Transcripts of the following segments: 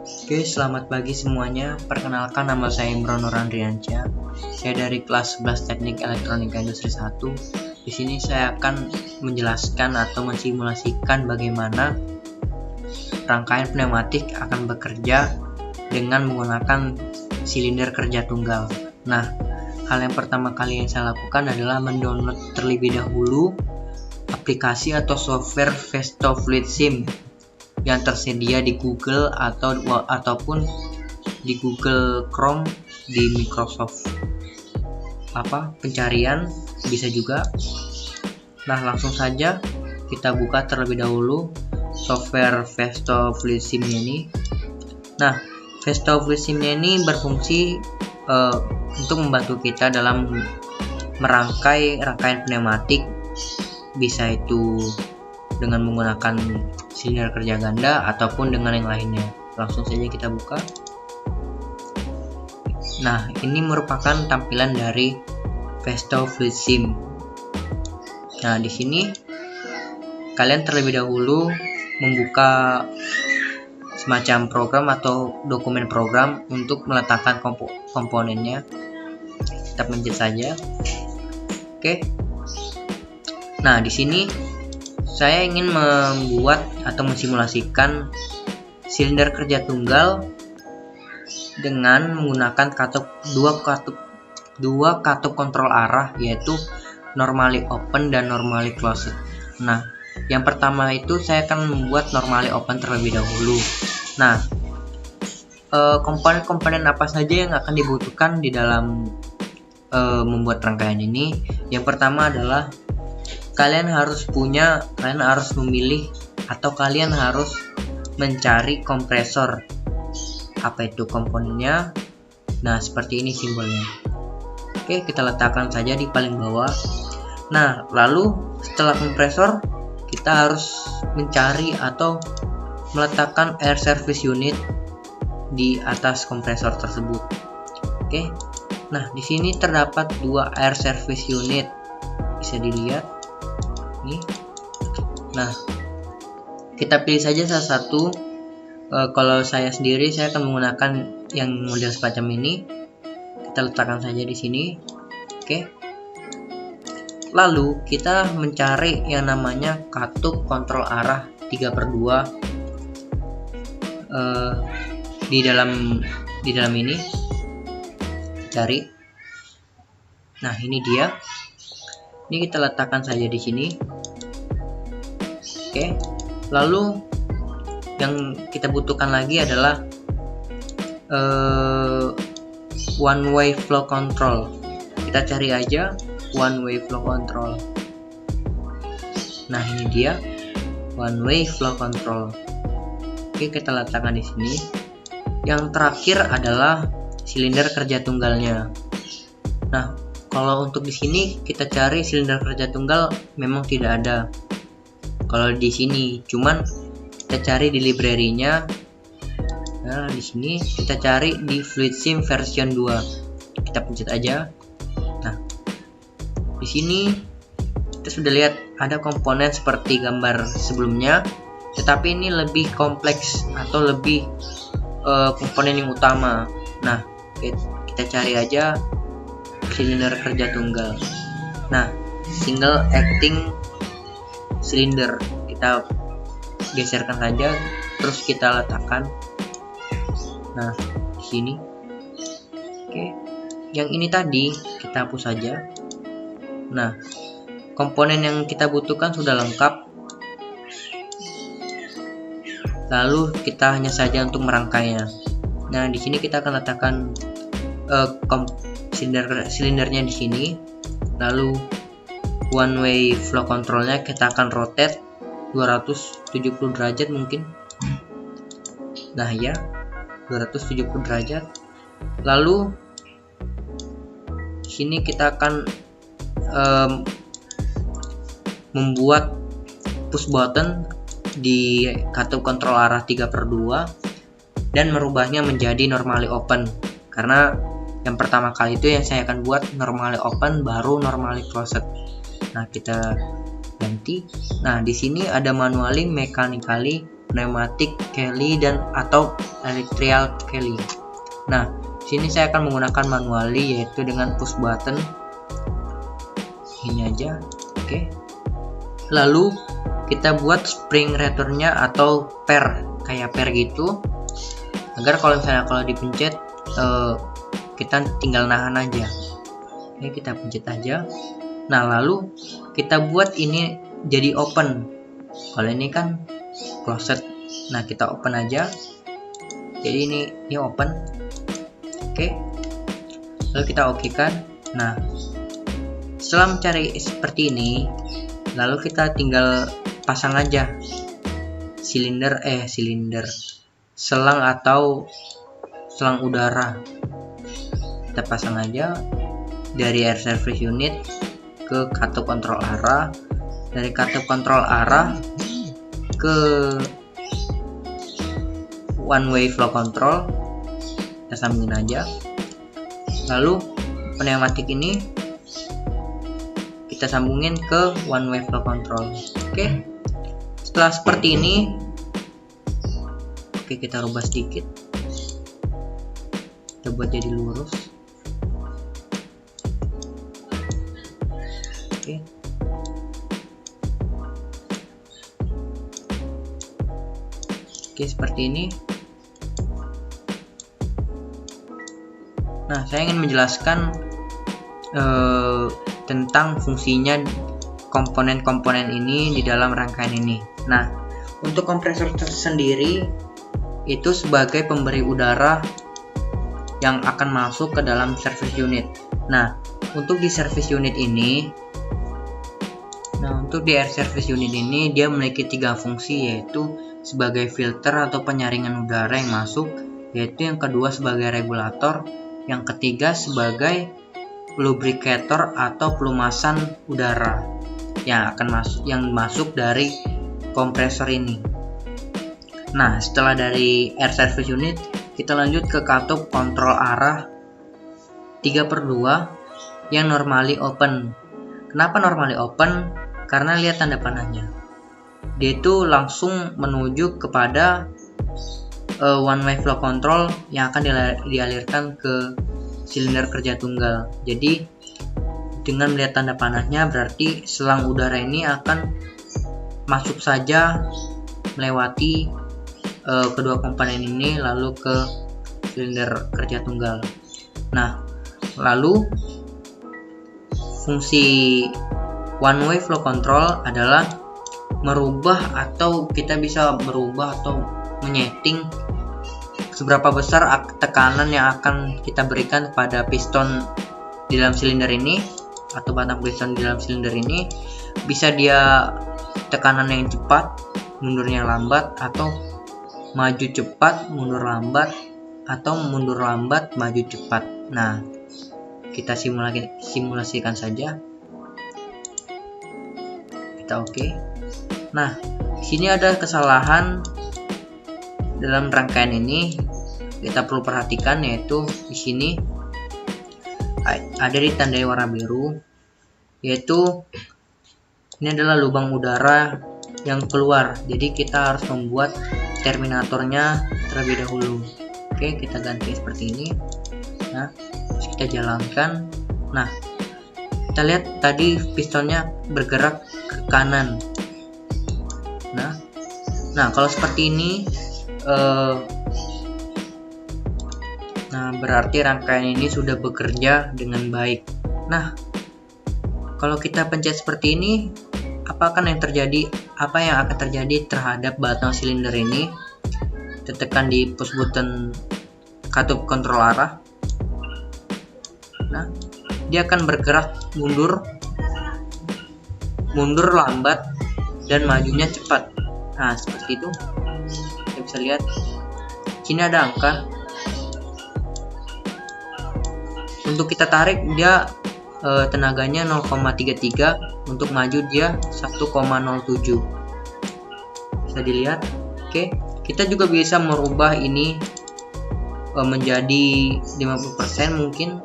Oke, selamat pagi semuanya. Perkenalkan, nama saya Imron Nurandriansyah. Saya dari kelas 11 Teknik Elektronika Industri 1. Di sini saya akan menjelaskan atau mensimulasikan bagaimana rangkaian pneumatik akan bekerja dengan menggunakan silinder kerja tunggal. Nah, hal yang pertama kali yang saya lakukan adalah mendownload terlebih dahulu aplikasi atau software Festo Fluid Sim yang tersedia di Google ataupun di Google Chrome di Microsoft pencarian bisa juga. Nah, langsung saja kita buka terlebih dahulu software Festo Fluid Sim ini. Nah, Festo Fluid Sim ini berfungsi untuk membantu kita dalam merangkai rangkaian pneumatik, bisa itu dengan menggunakan silinder kerja ganda ataupun dengan yang lainnya. Langsung saja kita buka. Nah, ini merupakan tampilan dari Festo Fluid Sim. Nah, di sini kalian terlebih dahulu membuka semacam program atau dokumen program untuk meletakkan komponennya. Kita pencet saja. Oke. Nah, di sini saya ingin membuat atau mensimulasikan silinder kerja tunggal dengan menggunakan dua katup kontrol arah, yaitu normally open dan normally closed. Nah, yang pertama itu saya akan membuat normally open terlebih dahulu. Nah, komponen-komponen apa saja yang akan dibutuhkan di dalam membuat rangkaian ini? Yang pertama adalah kalian harus memilih atau kalian harus mencari kompresor. Apa itu komponennya? Nah, seperti ini simbolnya. Oke, kita letakkan saja di paling bawah. Nah, lalu setelah kompresor, kita harus mencari atau meletakkan air service unit di atas kompresor tersebut. Oke. Nah, di sini terdapat dua air service unit. Bisa dilihat. Nah, kita pilih saja salah satu. Kalau saya sendiri, saya akan menggunakan yang model semacam ini. Kita letakkan saja di sini. Oke. Lalu kita mencari yang namanya katup kontrol arah 3/2 di dalam ini. Cari. Nah, ini dia. Ini kita letakkan saja di sini. Oke. Lalu yang kita butuhkan lagi adalah one way flow control. Kita cari aja one way flow control. Nah, ini dia one way flow control. Oke, kita letakkan di sini. Yang terakhir adalah silinder kerja tunggalnya. Nah, kalau untuk di sini kita cari silinder kerja tunggal memang tidak ada. Kalau di sini, cuman kita cari di library-nya. Nah, di sini kita cari di Fluid Sim version 2. Kita pencet aja. Nah, di sini kita sudah lihat ada komponen seperti gambar sebelumnya, tetapi ini lebih kompleks atau lebih komponen yang utama. Nah, kita cari aja silinder kerja tunggal. Nah, single acting silinder kita geserkan saja, terus kita letakkan. Nah, di sini. Oke. Yang ini tadi kita hapus saja. Nah, komponen yang kita butuhkan sudah lengkap. Lalu kita hanya saja untuk merangkainya. Nah, di sini kita akan letakkan silindernya di sini. Lalu one way flow controlnya kita akan rotate 270 derajat mungkin. Nah, ya, 270 derajat. Lalu di sini kita akan membuat push button di katup kontrol arah 3/2 dan merubahnya menjadi normally open, karena yang pertama kali itu yang saya akan buat normally open baru normally closed. Nah, kita ganti. Nah, di sini ada manually, mechanically, pneumatic Kelly dan atau electrical Kelly. Nah, sini saya akan menggunakan manually, yaitu dengan push button. Ini aja, oke. Lalu kita buat spring returnnya atau pair, kayak pair gitu, agar kalau misalnya kalau dipencet kita tinggal nahan aja. Ini kita pencet aja. Nah, lalu kita buat ini jadi open. Kalau ini kan closed. Nah, kita open aja. Jadi ini open. Oke. Lalu kita oke kan. Nah, setelah mencari seperti ini, lalu kita tinggal pasang aja selang atau selang udara. Kita pasang aja dari air service unit ke katup kontrol arah, dari katup kontrol arah ke one way flow control, kita sambungin aja. Lalu pneumatik ini kita sambungin ke one way flow control. Oke. Setelah seperti ini, oke, kita rubah sedikit, kita buat jadi lurus. Oke. Oke, seperti ini. Nah, saya ingin menjelaskan tentang fungsinya komponen-komponen ini di dalam rangkaian ini. Nah, untuk kompresor sendiri itu sebagai pemberi udara yang akan masuk ke dalam service unit. Nah, untuk di service unit ini, untuk di air service unit ini dia memiliki 3 fungsi, yaitu sebagai filter atau penyaringan udara yang masuk, yaitu yang kedua sebagai regulator, yang ketiga sebagai lubricator atau pelumasan udara yang akan masuk dari kompresor ini. Nah, setelah dari air service unit, kita lanjut ke katup kontrol arah 3/2 yang normally open. Kenapa normally open? Karena lihat tanda panahnya, dia itu langsung menuju kepada one way flow control yang akan dialirkan ke silinder kerja tunggal. Jadi dengan melihat tanda panahnya, berarti selang udara ini akan masuk saja melewati kedua komponen ini lalu ke silinder kerja tunggal. Nah, lalu fungsi one way flow control adalah merubah, atau kita bisa merubah atau menyeting seberapa besar tekanan yang akan kita berikan kepada piston di dalam silinder ini atau batang piston di dalam silinder ini. Bisa dia tekanan yang cepat, mundurnya lambat, atau maju cepat, mundur lambat, atau mundur lambat, maju cepat. Nah, kita simulasikan saja. Kita oke. Nah, di sini ada kesalahan dalam rangkaian ini, kita perlu perhatikan, yaitu di sini ada ditandai warna biru, yaitu ini adalah lubang udara yang keluar. Jadi kita harus membuat terminatornya terlebih dahulu. Oke, kita ganti seperti ini. Nah, terus kita jalankan. Nah, kita lihat tadi pistonnya bergerak ke kanan. Nah, kalau seperti ini, nah berarti rangkaian ini sudah bekerja dengan baik. Nah, kalau kita pencet seperti ini, apa yang akan terjadi terhadap batang silinder ini? Kita tekan di push button katup kontrol arah. Nah, dia akan bergerak mundur lambat, dan majunya cepat. Nah, seperti itu. Kita bisa lihat sini ada angka. Untuk kita tarik, dia tenaganya 0,33, untuk maju dia 1,07. Bisa dilihat. Oke, kita juga bisa merubah ini menjadi 50% mungkin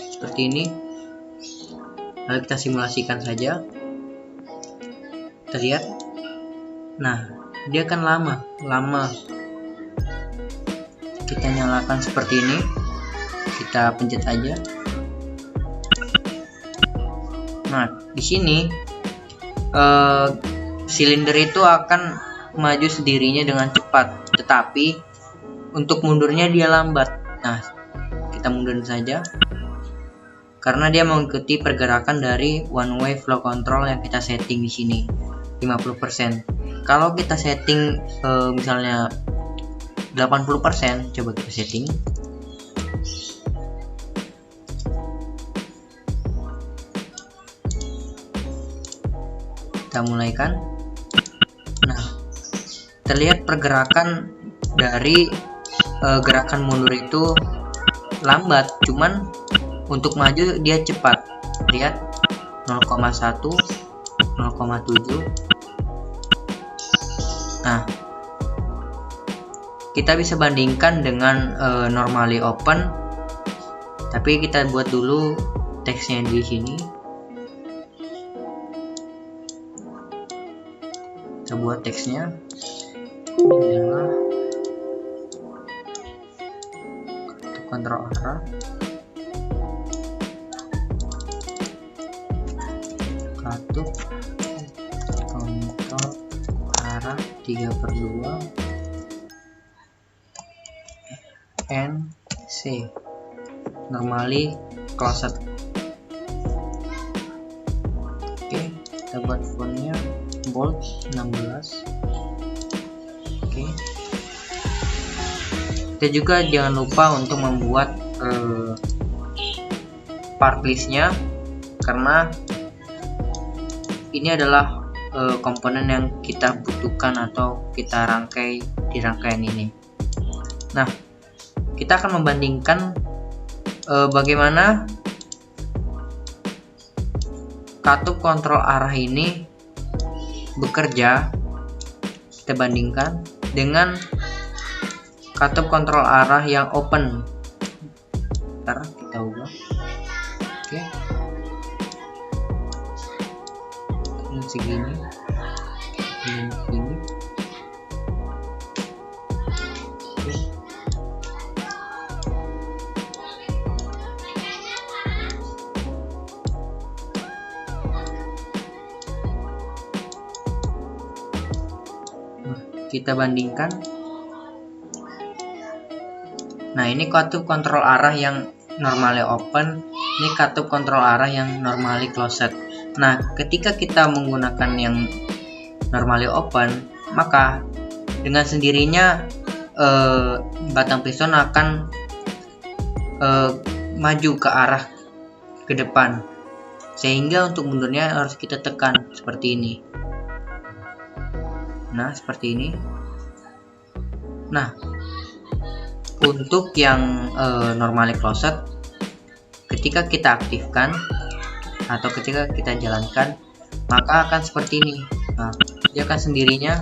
seperti ini. Lalu kita simulasikan saja. Kita lihat. Nah, dia kan lama. Kita nyalakan seperti ini, kita pencet aja. Nah, di sini silinder itu akan maju sendirinya dengan cepat, tetapi untuk mundurnya dia lambat. Nah, kita mundurin saja karena dia mengikuti pergerakan dari one way flow control yang kita setting di sini 50%. Kalau kita setting misalnya 80%, coba kita setting. Kita mulaikan. Nah, terlihat pergerakan dari gerakan mundur itu lambat, cuman untuk maju dia cepat. Lihat 0,1, 0,7. Nah, kita bisa bandingkan dengan normally open, tapi kita buat dulu teksnya di sini. Kita buat teksnya. Ini adalah kontrol arah, katup kontrol arah 3/2 NC normally closed. Oke, kita buat fontnya bold 16. Oke, kita juga jangan lupa untuk membuat part listnya, karena ini adalah komponen yang kita butuhkan atau kita rangkai di rangkaian ini. Nah, kita akan membandingkan bagaimana katup kontrol arah ini bekerja. Kita bandingkan dengan katup kontrol arah yang open. Ntar kita ubah. Oke, ini segini, ini segini. Oke. Kita bandingkan. Nah, ini katup kontrol arah yang normally open, ini katup kontrol arah yang normally closed. Nah, ketika kita menggunakan yang normally open, maka dengan sendirinya batang piston akan maju ke arah ke depan, sehingga untuk mundurnya harus kita tekan seperti ini. Nah, seperti ini. Nah, untuk yang normally closed, ketika kita aktifkan atau ketika kita jalankan, maka akan seperti ini. Nah, dia akan sendirinya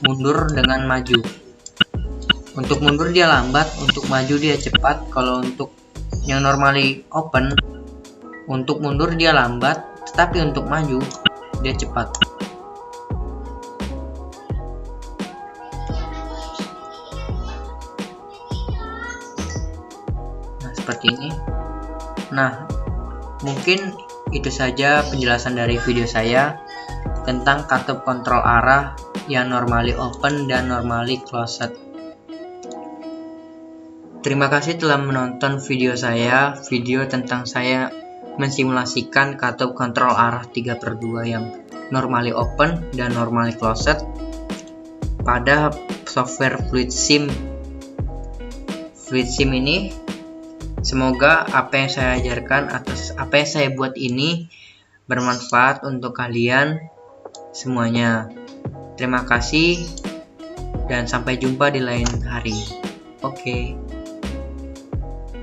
mundur dengan maju. Untuk mundur dia lambat, untuk maju dia cepat. Kalau untuk yang normally open, untuk mundur dia lambat, tetapi untuk maju dia cepat. Seperti ini. Nah, mungkin itu saja penjelasan dari video saya tentang katup kontrol arah yang normally open dan normally closed. Terima kasih telah menonton video saya, video tentang saya mensimulasikan katup kontrol arah 3/2 yang normally open dan normally closed pada software Fluid Sim ini. Semoga apa yang saya ajarkan atau apa yang saya buat ini bermanfaat untuk kalian semuanya. Terima kasih dan sampai jumpa di lain hari. Oke.